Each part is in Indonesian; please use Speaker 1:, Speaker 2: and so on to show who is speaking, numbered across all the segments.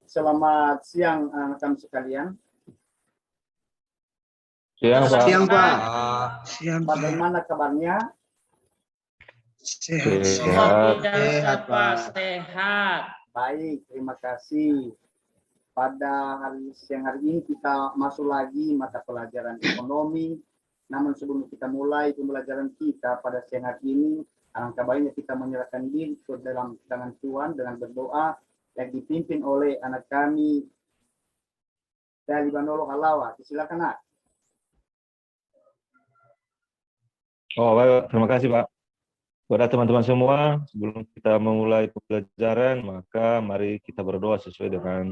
Speaker 1: Selamat siang rekan sekalian.
Speaker 2: Siang, Pak.
Speaker 3: Siang, Pak.
Speaker 4: Siang, Pak.
Speaker 1: Bagaimana kabarnya?
Speaker 4: Sehat.
Speaker 3: Sehat, Pak.
Speaker 5: Sehat.
Speaker 1: Baik, terima kasih. Pada siang hari ini kita masuk lagi mata pelajaran ekonomi. Namun sebelum kita mulai pembelajaran kita pada siang hari ini, alangkah baiknya kita menyerahkan diri ke dalam tangan Tuhan dengan berdoa yang dipimpin oleh anak kami dari Banolo Halawa. Silakan, Nak.
Speaker 2: Oh, baik, terima kasih, Pak. Kepada teman-teman semua, sebelum kita memulai pembelajaran, maka mari kita berdoa sesuai dengan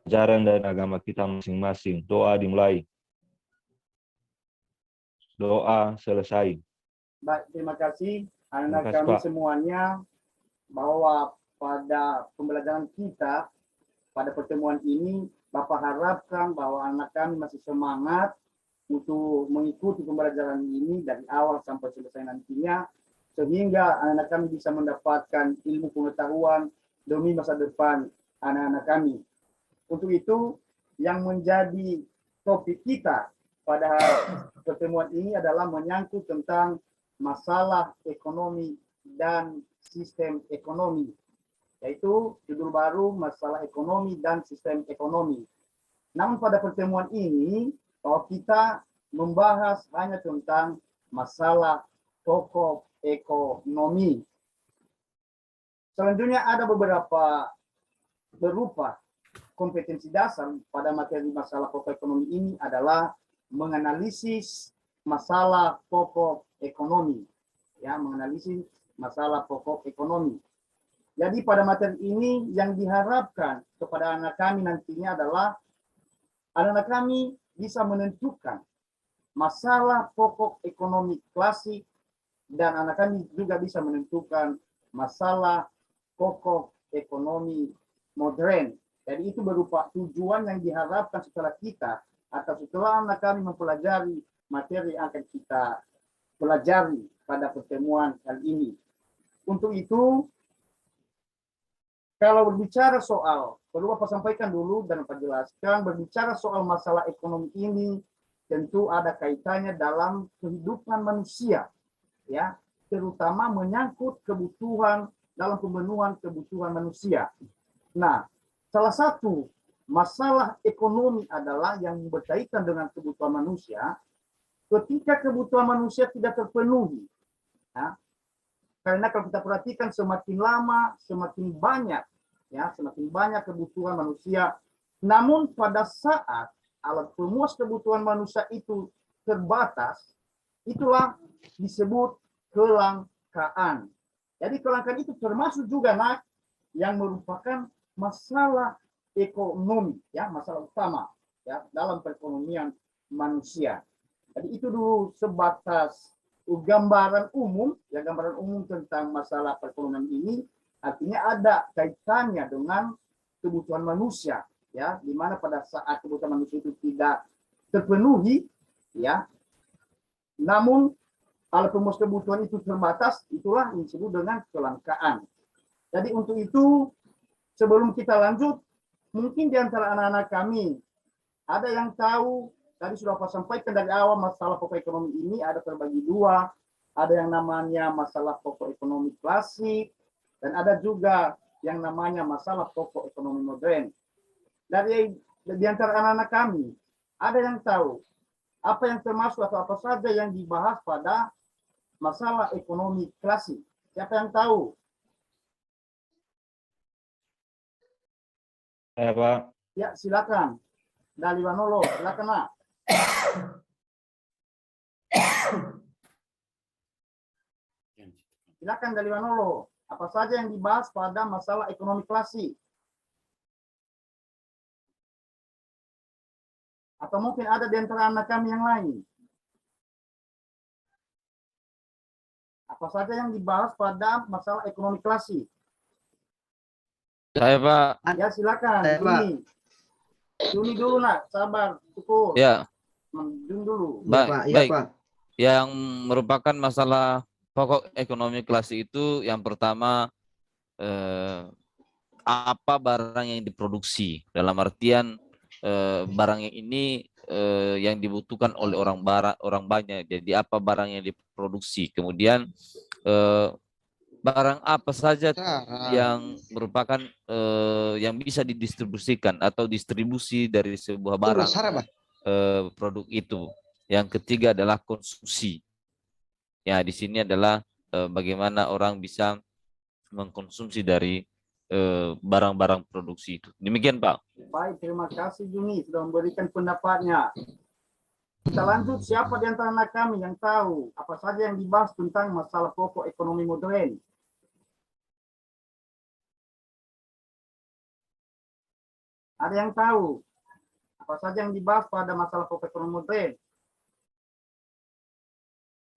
Speaker 2: ajaran dan agama kita masing-masing. Doa dimulai. Doa selesai.
Speaker 1: Baik, terima kasih anak
Speaker 2: Terima kasih,
Speaker 1: kami
Speaker 2: Pak.
Speaker 1: semuanya, bahwa pada pembelajaran kita pada pertemuan ini Bapak harapkan bahwa anak kami masih semangat untuk mengikuti pembelajaran ini dari awal sampai selesai nantinya, sehingga anak kami bisa mendapatkan ilmu pengetahuan demi masa depan anak-anak kami. Untuk itu, yang menjadi topik kita pada pertemuan ini adalah menyangkut tentang masalah ekonomi dan sistem ekonomi, yaitu judul baru masalah ekonomi dan sistem ekonomi. Namun pada pertemuan ini, bahwa kita membahas hanya tentang masalah pokok ekonomi. Selanjutnya ada berupa kompetensi dasar pada materi masalah pokok ekonomi ini adalah menganalisis masalah pokok ekonomi. Ya, menganalisis masalah pokok ekonomi. Jadi pada materi ini yang diharapkan kepada anak kami nantinya adalah anak-anak kami bisa menentukan masalah pokok ekonomi klasik dan anak kami juga bisa menentukan masalah pokok ekonomi modern. Jadi itu berupa tujuan yang diharapkan setelah kita atau setelah anak kami mempelajari materi yang akan kita pelajari pada pertemuan kali ini. Untuk itu, kalau berbicara soal, perlu Bapak sampaikan dulu dan Bapak jelaskan, berbicara soal masalah ekonomi ini tentu ada kaitannya dalam kehidupan manusia, ya, terutama menyangkut kebutuhan dalam pemenuhan kebutuhan manusia. Nah, salah satu masalah ekonomi adalah yang berkaitan dengan kebutuhan manusia. Ketika kebutuhan manusia tidak terpenuhi, ya, karena kalau kita perhatikan semakin lama semakin banyak, ya, semakin banyak kebutuhan manusia. Namun pada saat alat pemuas kebutuhan manusia itu terbatas, itulah disebut kelangkaan. Jadi kelangkaan itu termasuk juga, Nak, yang merupakan masalah ekonomi, ya, masalah utama, ya, dalam perekonomian manusia. Jadi itu dulu sebatas gambaran umum, ya, gambaran umum tentang masalah perekonomian ini. Artinya ada kaitannya dengan kebutuhan manusia, ya, di mana pada saat kebutuhan manusia itu tidak terpenuhi, ya, namun alat pemuas kebutuhan itu terbatas, itulah yang disebut dengan kelangkaan. Jadi untuk itu, sebelum kita lanjut, mungkin di antara anak-anak kami ada yang tahu. Tadi sudah Pak sampaikan dari awal masalah pokok ekonomi ini ada terbagi dua. Ada yang namanya masalah pokok ekonomi klasik dan ada juga yang namanya masalah pokok ekonomi modern. Dari di antara anak-anak kami ada yang tahu apa yang termasuk atau apa saja yang dibahas pada masalah ekonomi klasik. Siapa yang tahu?
Speaker 2: Ya, Pak.
Speaker 1: Ya, silakan. Dari Banolo, silakan, Nak. Silakan dari Manolo. Apa saja yang dibahas pada masalah ekonomi klasik? Atau mungkin ada di antara anak kami yang lain? Apa saja yang dibahas pada masalah ekonomi klasik?
Speaker 5: Saya, Pak.
Speaker 1: Ya, silakan.
Speaker 3: Saya, Pak.
Speaker 1: Juni dulu, Nak. Sabar, cukup.
Speaker 5: Ya,
Speaker 1: Juni dulu.
Speaker 5: baik,
Speaker 3: Pak.
Speaker 5: baik.
Speaker 3: Pak.
Speaker 5: Yang merupakan masalah pokok ekonomi klasik itu yang pertama apa barang yang diproduksi, dalam artian barang yang ini yang dibutuhkan oleh orang banyak. Jadi apa barang yang diproduksi, kemudian barang apa saja yang merupakan yang bisa didistribusikan atau distribusi dari sebuah barang produk itu. Yang ketiga adalah konsumsi. Ya, di sini adalah bagaimana orang bisa mengkonsumsi dari barang-barang produksi itu. Demikian, Pak.
Speaker 1: Baik, terima kasih Juni sudah memberikan pendapatnya. Kita lanjut, siapa di antara anak kami yang tahu apa saja yang dibahas tentang masalah pokok ekonomi modern? Ada yang tahu apa saja yang dibahas pada masalah pokok ekonomi modern?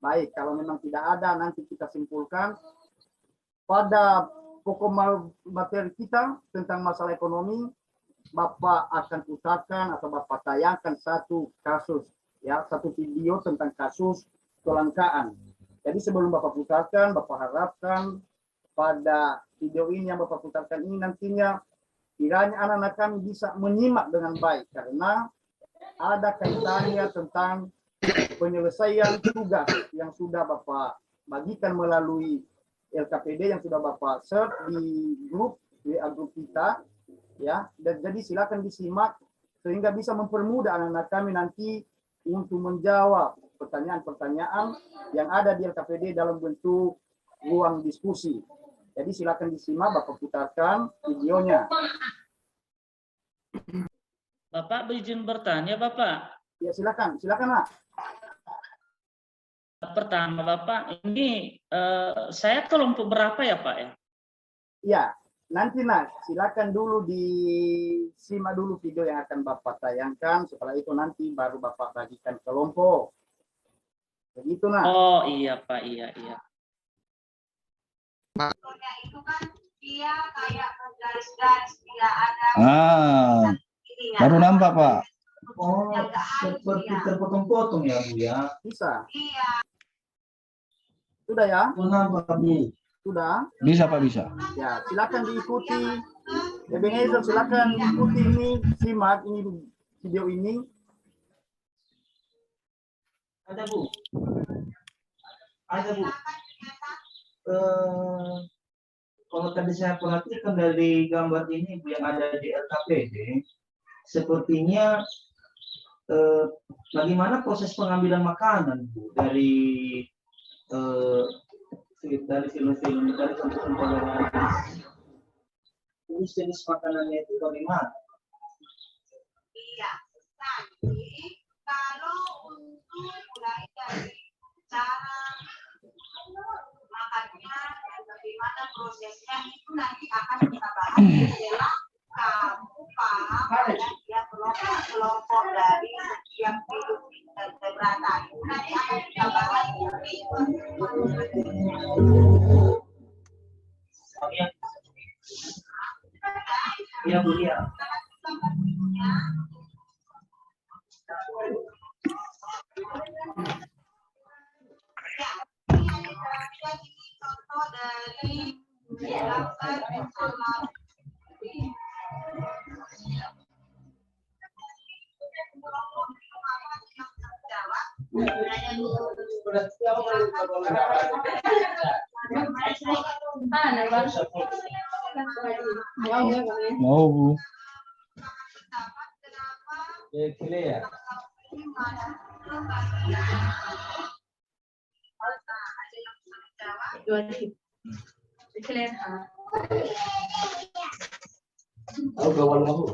Speaker 1: Baik, kalau memang tidak ada, nanti kita simpulkan pada pokok materi kita tentang masalah ekonomi. Bapak akan putarkan atau Bapak tayangkan satu kasus, ya, satu video tentang kasus kelangkaan. Jadi sebelum Bapak putarkan, Bapak harapkan pada video ini yang Bapak putarkan ini nantinya kiranya anak-anak kami bisa menyimak dengan baik, karena ada kaitannya tentang penyelesaian tugas yang sudah Bapak bagikan melalui LKPD yang sudah Bapak share di grup WA grup kita, ya. Dan jadi silakan disimak sehingga bisa mempermudah anak-anak kami nanti untuk menjawab pertanyaan-pertanyaan yang ada di LKPD dalam bentuk ruang diskusi. Jadi silakan disimak, Bapak putarkan videonya.
Speaker 3: Bapak izin bertanya, Bapak.
Speaker 1: Ya, silakan, Nak.
Speaker 3: Pertama, Bapak, ini saya kelompok berapa ya, Pak ya?
Speaker 1: Ya, nanti Nak, silakan dulu disimak dulu video yang akan Bapak tayangkan. Setelah itu nanti baru Bapak bagikan kelompok. Begitu, Nak.
Speaker 3: Oh iya, Pak, iya.
Speaker 4: Itu kan dia kayak garis-garis, tidak ada.
Speaker 6: Baru nampak, Pak.
Speaker 4: Oh, seperti
Speaker 6: terpotong-potong ya, Bu ya.
Speaker 1: Bisa.
Speaker 4: Iya.
Speaker 1: Sudah ya?
Speaker 6: Nampak, Bu.
Speaker 1: Sudah?
Speaker 6: Bisa, Pak, bisa.
Speaker 1: Ya, silakan diikuti. Ebenezer, silakan ikuti ini, simak ini video ini.
Speaker 6: Ada, Bu. Ada, Bu. Kalau tadi saya perhatikan dari gambar ini, Bu, yang ada di LKPD, sepertinya bagaimana proses pengambilan makanan, Bu, dari film-film, dari contoh-contoh jenis makanannya itu bagaimana?
Speaker 4: Iya. Nanti kalau untuk mulai dari cara makannya dan bagaimana prosesnya itu nanti akan kita bahas setelah kamu paham dan dia kelompok dari yang hidup dan keberatan. Nanti akan kita bahas
Speaker 6: Iya, Bu, ya.
Speaker 4: Contoh dari gambar informasi.
Speaker 6: Mau, Bu.
Speaker 4: Ya.
Speaker 6: Tahu gawal mau.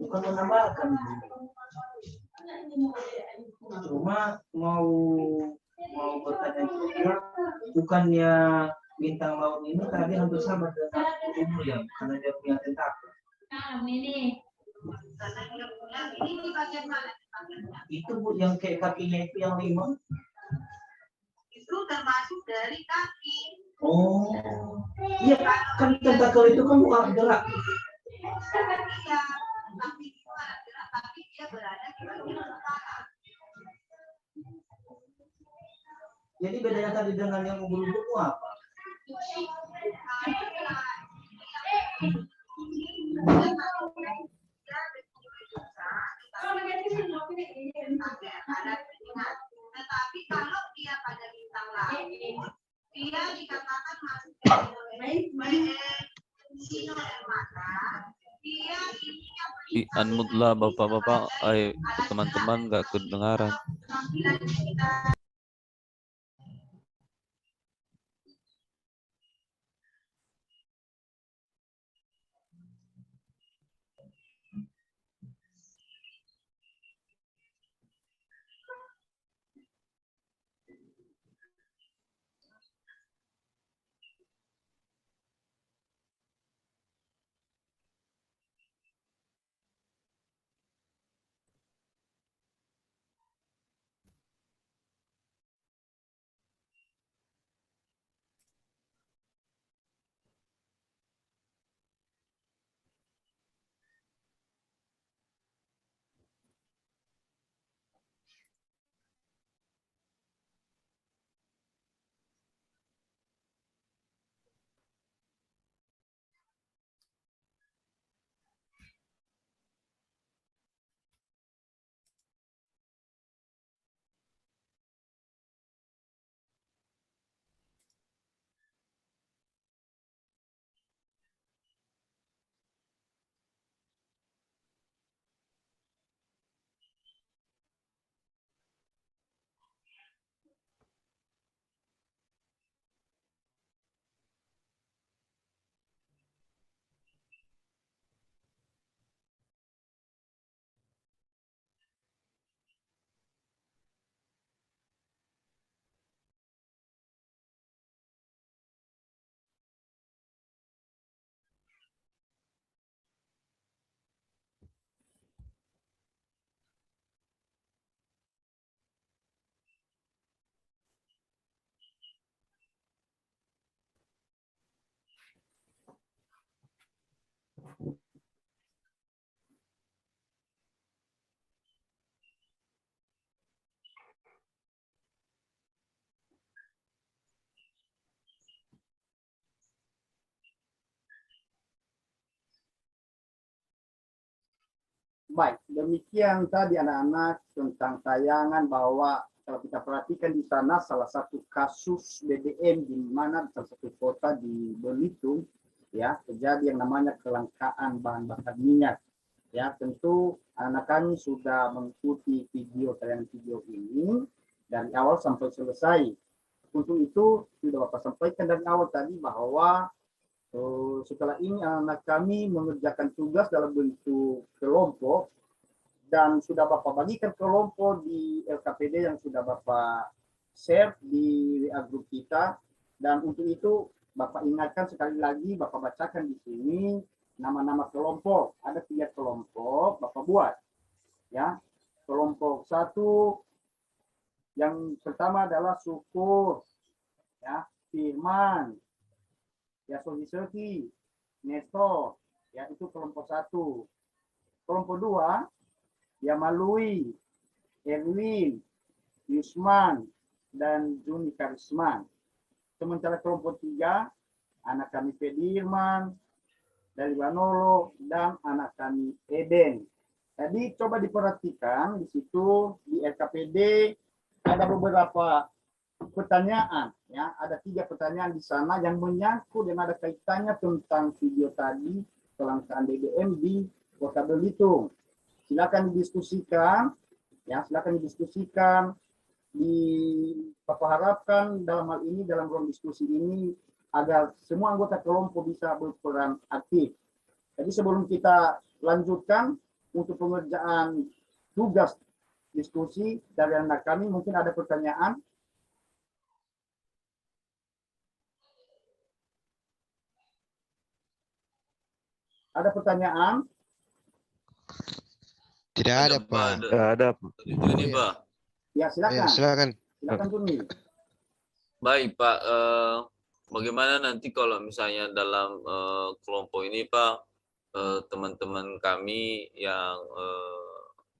Speaker 6: Bukan menambahkan, cuma mau bertanya juga, bukannya bintang laut ini tadi hampir sama dengan umur ya, karena dia punya tentakel.
Speaker 4: Yang ini di bagian mana?
Speaker 6: Itu Bu yang kayak kakinya itu yang 5.
Speaker 4: Itu termasuk dari kaki.
Speaker 6: Oh, iya kan tentakel itu kan bukan gerak.
Speaker 4: Iya, tapi itu ada gerak, tapi dia berada di bagian kepala.
Speaker 6: Jadi bedanya tadi dengan yang ubur-ubur apa?
Speaker 4: Tetapi kalau dia pada bintang laut, dia dikatakan masuk mata. Dia ini
Speaker 5: Unmute-lah Bapak-bapak, teman-teman nggak kedengaran.
Speaker 1: Baik, demikian tadi anak-anak tentang tayangan bahwa kalau kita perhatikan di sana salah satu kasus BBM di mana salah satu kota di Belitung ya terjadi yang namanya kelangkaan bahan bakar minyak. Ya, tentu anak kami sudah mengikuti tayangan video ini dari awal sampai selesai. Untuk itu sudah Bapak sampaikan dari awal tadi bahwa setelah ini anak kami mengerjakan tugas dalam bentuk kelompok dan sudah Bapak bagikan kelompok di LKPD yang sudah Bapak share di WA grup kita. Dan untuk itu Bapak ingatkan sekali lagi, Bapak bacakan di sini nama-nama kelompok. Ada 3 kelompok Bapak buat. Ya, kelompok 1 yang pertama adalah syukur, ya, firman, ya, Sohi, Nestor, ya, itu kelompok 1. Kelompok 2, ya, Malui, Erwin, Yusman, dan Juni Karisman. Sementara kelompok 3, anak kami Pedirman, dari Banolo, dan anak kami Eden. Jadi coba diperhatikan di situ di LKPD ada beberapa pertanyaan, ya, ada 3 pertanyaan di sana yang menyangkut dan ada kaitannya tentang video tadi kelangkaan BBM di Kota Belitung. Silakan didiskusikan, ya, silakan didiskusikan. Bapak harapkan dalam hal ini dalam ruang diskusi ini agar semua anggota kelompok bisa berperan aktif. Jadi sebelum kita lanjutkan untuk pengerjaan tugas diskusi dari anak kami, mungkin ada pertanyaan. Ada pertanyaan?
Speaker 7: Tidak ada, Pak.
Speaker 2: Tidak ada, Pak.
Speaker 5: Ini, Pak.
Speaker 1: Ya, silakan.
Speaker 7: Silakan.
Speaker 1: Silakan Juni.
Speaker 5: Baik, Pak. Bagaimana nanti kalau misalnya dalam kelompok ini, Pak, teman-teman kami yang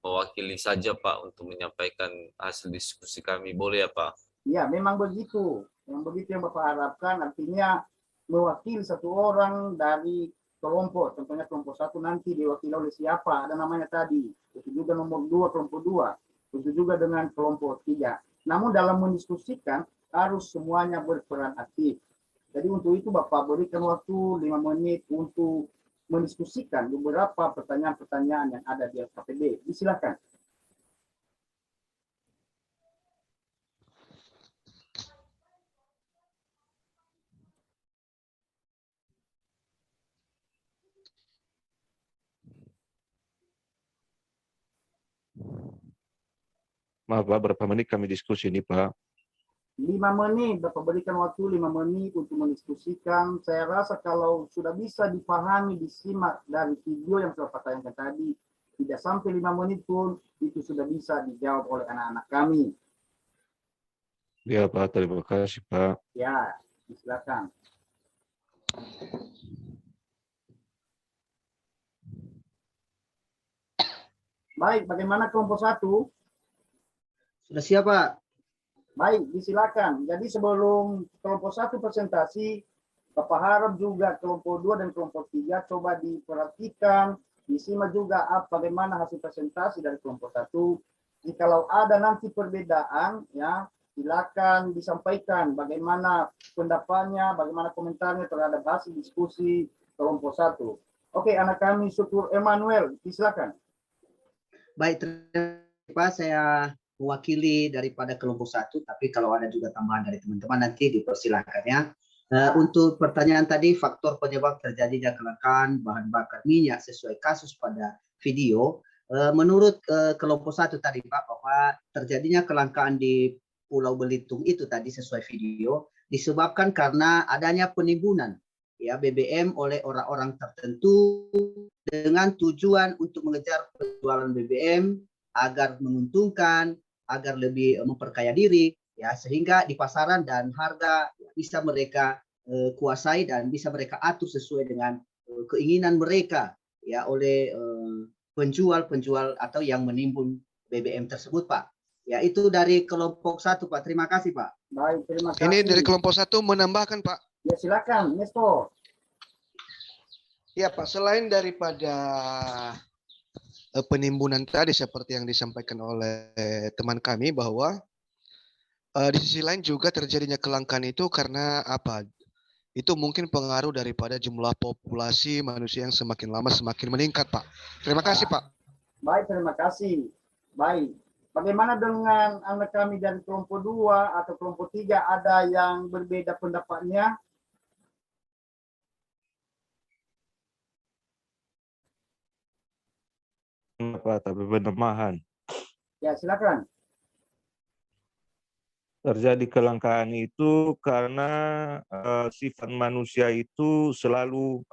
Speaker 5: mewakili saja, Pak, untuk menyampaikan hasil diskusi kami. Boleh ya, Pak?
Speaker 1: Ya, memang begitu. Memang begitu yang Bapak harapkan. Artinya mewakili satu orang dari kelompok. Contohnya kelompok 1 nanti diwakili oleh siapa? Ada namanya tadi. Itu juga nomor 2, kelompok 2. Itu juga dengan kelompok 3. Namun dalam mendiskusikan harus semuanya berperan aktif. Jadi untuk itu Bapak berikan waktu 5 menit untuk mendiskusikan beberapa pertanyaan-pertanyaan yang ada di LKPD. Silakan.
Speaker 2: Maaf, Pak, berapa menit kami diskusi ini, Pak?
Speaker 1: 5 menit, Bapak berikan waktu 5 menit untuk mendiskusikan. Saya rasa kalau sudah bisa dipahami, disimak dari video yang sudah Pak tayangkan tadi, tidak sampai 5 menit pun itu sudah bisa dijawab oleh anak-anak kami.
Speaker 2: Ya, Pak, terima kasih, Pak.
Speaker 1: Ya, silakan. Baik, bagaimana kelompok 1?
Speaker 8: Sudah siap, Pak?
Speaker 1: Baik, disilakan. Jadi sebelum kelompok 1 presentasi, Bapak harap juga kelompok 2 dan kelompok 3 coba diperhatikan, disimak juga bagaimana hasil presentasi dari kelompok 1. Jikalau ada nanti perbedaan, ya silakan disampaikan bagaimana pendapatnya, bagaimana komentarnya terhadap hasil diskusi kelompok 1. Oke, anak kami Syukur Emmanuel, disilakan.
Speaker 8: Baik, terima kasih, Pak. Saya mewakili daripada kelompok 1, tapi kalau ada juga tambahan dari teman-teman nanti dipersilakan ya. Untuk pertanyaan tadi, faktor penyebab terjadinya kelangkaan bahan bakar minyak sesuai kasus pada video, menurut kelompok 1 tadi Pak, bahwa terjadinya kelangkaan di Pulau Belitung itu tadi sesuai video disebabkan karena adanya penimbunan ya BBM oleh orang-orang tertentu dengan tujuan untuk mengejar penjualan BBM agar menguntungkan, agar lebih memperkaya diri ya, sehingga di pasaran dan harga bisa mereka kuasai dan bisa mereka atur sesuai dengan keinginan mereka ya oleh penjual-penjual atau yang menimbun BBM tersebut, Pak. Ya, itu dari kelompok 1, Pak. Terima kasih, Pak.
Speaker 1: Baik, terima kasih.
Speaker 7: Ini dari kelompok 1 menambahkan, Pak.
Speaker 1: Ya, silakan, Nestor.
Speaker 7: Ya, Pak, selain daripada penimbunan tadi seperti yang disampaikan oleh teman kami bahwa di sisi lain juga terjadinya kelangkaan itu karena apa? Itu mungkin pengaruh daripada jumlah populasi manusia yang semakin lama semakin meningkat, Pak. Terima kasih, Pak.
Speaker 1: Baik, terima kasih. Baik. Bagaimana dengan anak kami dari kelompok 2 atau kelompok 3, ada yang berbeda pendapatnya?
Speaker 2: Pak, tapi penemahan.
Speaker 1: Ya, silakan.
Speaker 2: Terjadi kelangkaan itu karena sifat manusia itu selalu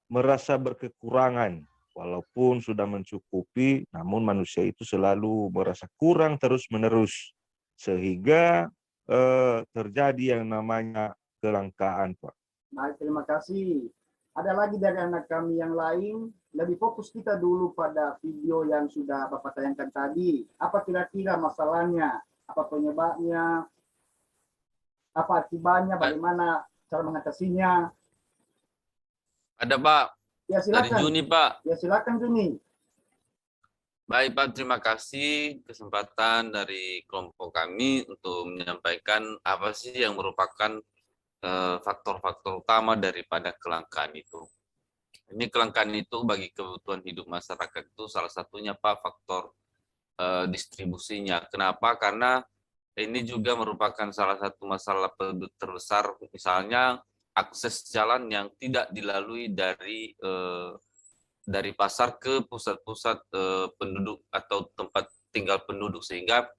Speaker 2: merasa berkekurangan. Walaupun sudah mencukupi, namun manusia itu selalu merasa kurang terus-menerus. Sehingga terjadi yang namanya kelangkaan, Pak.
Speaker 1: Baik, terima kasih. Ada lagi dari anak kami yang lain? Lebih fokus kita dulu pada video yang sudah Bapak tayangkan tadi. Apa kira-kira masalahnya? Apa penyebabnya? Apa akibatnya? Bagaimana cara mengatasinya?
Speaker 5: Ada, Pak.
Speaker 1: Ya, silakan.
Speaker 5: Dari Juni, Pak.
Speaker 1: Ya, silakan Juni.
Speaker 5: Baik, Pak. Terima kasih kesempatan dari kelompok kami untuk menyampaikan apa sih yang merupakan faktor-faktor utama daripada kelangkaan itu. Ini kelangkaan itu bagi kebutuhan hidup masyarakat itu salah satunya, Pak, faktor distribusinya. Kenapa? Karena ini juga merupakan salah satu masalah terbesar, misalnya akses jalan yang tidak dilalui dari pasar ke pusat-pusat penduduk atau tempat tinggal penduduk, sehingga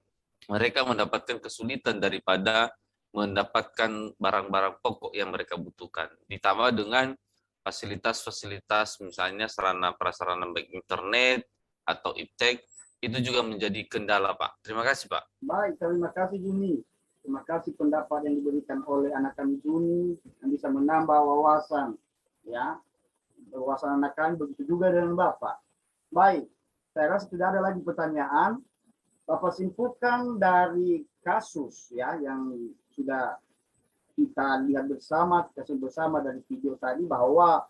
Speaker 5: mereka mendapatkan kesulitan daripada mendapatkan barang-barang pokok yang mereka butuhkan. Ditambah dengan fasilitas-fasilitas misalnya sarana prasarana baik internet atau iptek itu juga menjadi kendala, Pak. Terima kasih, Pak.
Speaker 1: Baik, terima kasih Juni. Terima kasih pendapat yang diberikan oleh anak kami Juni yang bisa menambah wawasan, ya, wawasan anak kami, begitu juga dengan Bapak. Baik, saya rasa tidak ada lagi pertanyaan. Bapak simpulkan dari kasus ya yang sudah kita lihat bersama, kita sebut bersama dari video tadi bahwa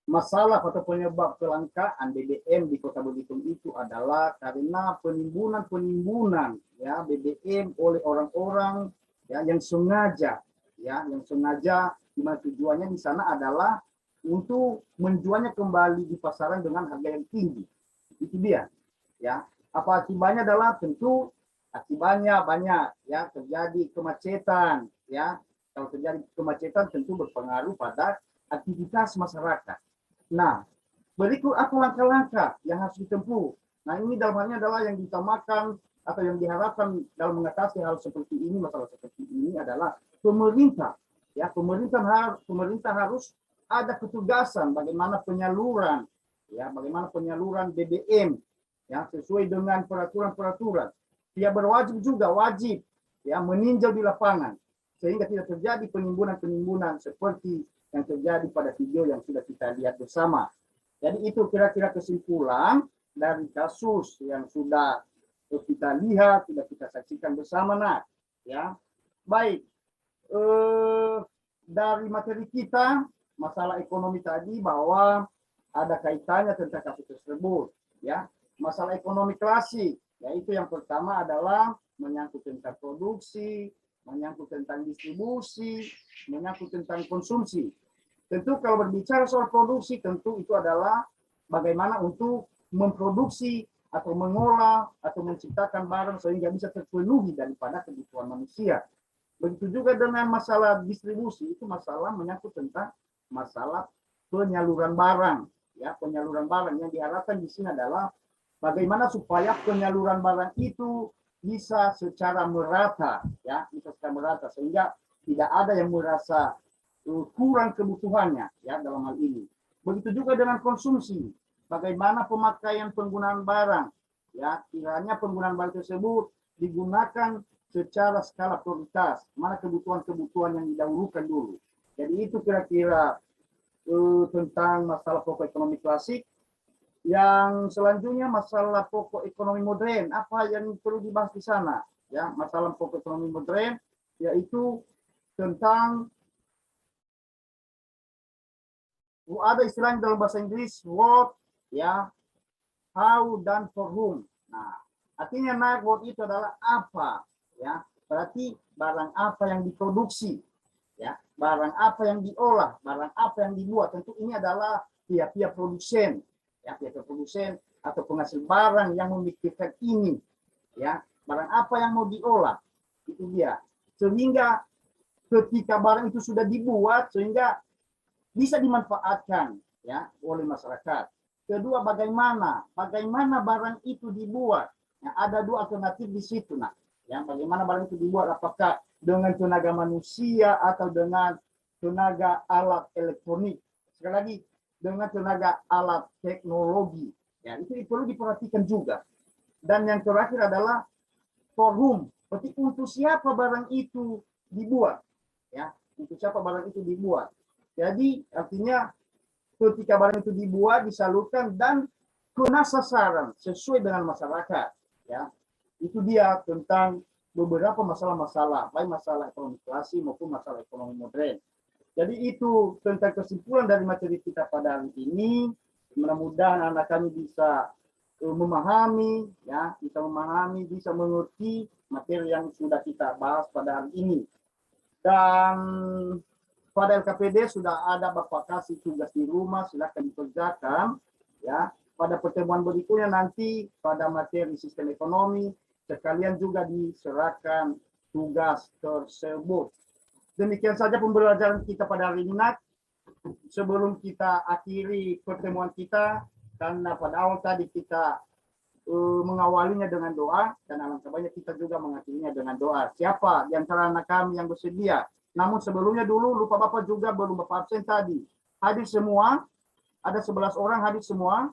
Speaker 1: masalah atau penyebab kelangkaan BBM di Kota Belitung itu adalah karena penimbunan ya BBM oleh orang-orang ya yang sengaja di mana tujuannya di sana adalah untuk menjualnya kembali di pasaran dengan harga yang tinggi. Itu dia ya. Apa akibatnya adalah tentu akibatnya banyak ya, terjadi kemacetan ya. Kalau terjadi kemacetan tentu berpengaruh pada aktivitas masyarakat. Nah, berikut apa langkah-langkah yang harus ditempuh. Nah, ini dalam halnya adalah yang diutamakan atau yang diharapkan dalam mengatasi hal seperti ini, masalah seperti ini adalah pemerintah. Ya, pemerintah harus ada ketegasan bagaimana penyaluran BBM ya sesuai dengan peraturan-peraturan. Dia wajib ya meninjau di lapangan sehingga tidak terjadi penimbunan seperti yang terjadi pada video yang sudah kita lihat bersama. Jadi itu kira-kira kesimpulan dari kasus yang sudah kita lihat, sudah kita saksikan bersama, nak. Ya, baik. Dari materi kita, masalah ekonomi tadi bahwa ada kaitannya tentang kasus tersebut. Ya, masalah ekonomi klasik, yaitu yang pertama adalah menyangkut tentang produksi, menyangkut tentang distribusi, menyangkut tentang konsumsi. Tentu kalau berbicara soal produksi, tentu itu adalah bagaimana untuk memproduksi atau mengolah atau menciptakan barang sehingga bisa terpenuhi daripada kebutuhan manusia. Begitu juga dengan masalah distribusi, itu masalah menyangkut tentang masalah penyaluran barang. Ya, penyaluran barang yang diharapkan di sini adalah bagaimana supaya penyaluran barang itu bisa secara merata, ya, bisa secara merata sehingga tidak ada yang merasa kurang kebutuhannya, ya, dalam hal ini. Begitu juga dengan konsumsi, bagaimana pemakaian penggunaan barang, ya, kiranya penggunaan barang tersebut digunakan secara skala prioritas, mana kebutuhan-kebutuhan yang didahulukan dulu. Jadi itu kira-kira tentang masalah pokok ekonomi klasik. Yang selanjutnya masalah pokok ekonomi modern, apa yang perlu dibahas di sana? Ya, masalah pokok ekonomi modern yaitu tentang ada istilahnya dalam bahasa Inggris what, ya, how dan for whom. Nah, artinya what itu adalah apa, ya, berarti barang apa yang diproduksi, ya, barang apa yang diolah, barang apa yang dibuat. Tentu ini adalah pihak-pihak produsen. Ya, pihak produsen atau penghasil barang yang memikirkan ini, ya, barang apa yang mau diolah, itu dia. Sehingga ketika barang itu sudah dibuat, sehingga bisa dimanfaatkan, ya, oleh masyarakat. Kedua, bagaimana barang itu dibuat. Ya, ada dua alternatif di situ, nah, ya, bagaimana barang itu dibuat, apakah dengan tenaga manusia atau dengan tenaga alat elektronik. Sekali lagi, dengan tenaga alat teknologi, ya, itu perlu diperhatikan juga. Dan yang terakhir adalah for whom, berarti untuk siapa barang itu dibuat, ya, untuk siapa barang itu dibuat. Jadi artinya ketika barang itu dibuat, disalurkan dan kena sasaran sesuai dengan masyarakat, ya, itu dia tentang beberapa masalah-masalah, baik masalah ekonomi klasik maupun masalah ekonomi modern. Jadi itu tentang kesimpulan dari materi kita pada hari ini. Mudah-mudahan anak kami bisa memahami, ya, bisa mengerti materi yang sudah kita bahas pada hari ini. Dan pada LKPD sudah ada Bapak kasih tugas di rumah, silakan dikerjakan, ya. Pada pertemuan berikutnya nanti pada materi sistem ekonomi sekalian juga diserahkan tugas tersebut. Demikian saja pembelajaran kita pada hari ini, nak. Sebelum kita akhiri pertemuan kita, karena pada awal tadi kita mengawalinya dengan doa, dan alangkah banyak kita juga mengakhirinya dengan doa. Siapa di antara anak kami yang bersedia? Namun sebelumnya dulu, lupa Bapak juga belum Bapak absen tadi. Hadir semua, ada 11 orang hadir semua.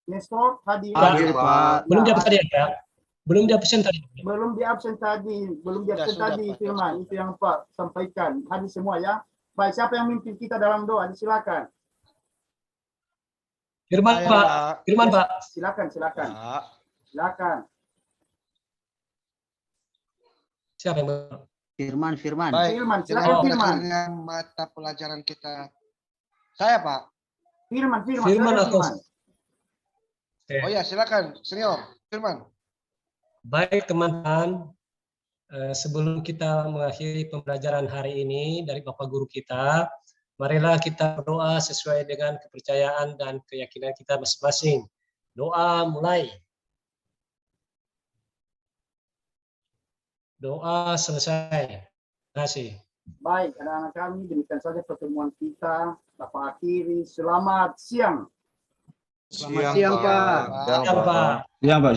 Speaker 1: Nestor hadir.
Speaker 9: Hadir, Pak.
Speaker 10: Belum di absen tadi ya? Belum di absen tadi.
Speaker 1: Belum di absen tadi,
Speaker 7: Pak.
Speaker 1: Firman. Itu yang Pak sampaikan. Hadir semua ya. Baik, siapa yang mimpin kita dalam doa? Silakan.
Speaker 10: Firman,
Speaker 9: Saya,
Speaker 10: Pak.
Speaker 9: Pak.
Speaker 10: Firman, Pak.
Speaker 1: Silakan.
Speaker 9: Pak.
Speaker 1: Silakan.
Speaker 10: Siapa yang
Speaker 8: Firman.
Speaker 7: Baik,
Speaker 1: Firman,
Speaker 7: dengan
Speaker 1: silakan Firman.
Speaker 7: berakhirnya mata pelajaran kita. Saya, Pak.
Speaker 1: Firman,
Speaker 10: Firman
Speaker 1: silakan,
Speaker 10: atau
Speaker 1: Firman.
Speaker 7: Oh ya, silakan, Senior. Firman.
Speaker 10: baik teman-teman, sebelum kita mengakhiri pembelajaran hari ini dari Bapak Guru kita, marilah kita berdoa sesuai dengan kepercayaan dan keyakinan kita masing-masing. Doa mulai. Doa selesai. Terima kasih.
Speaker 1: Baik, anak-anak kami, demikian saja pertemuan kita. Bapak akhiri. Selamat siang.
Speaker 9: Siang,
Speaker 8: Siang, Pak.
Speaker 10: Siang, Pak.
Speaker 2: Siang, Pak.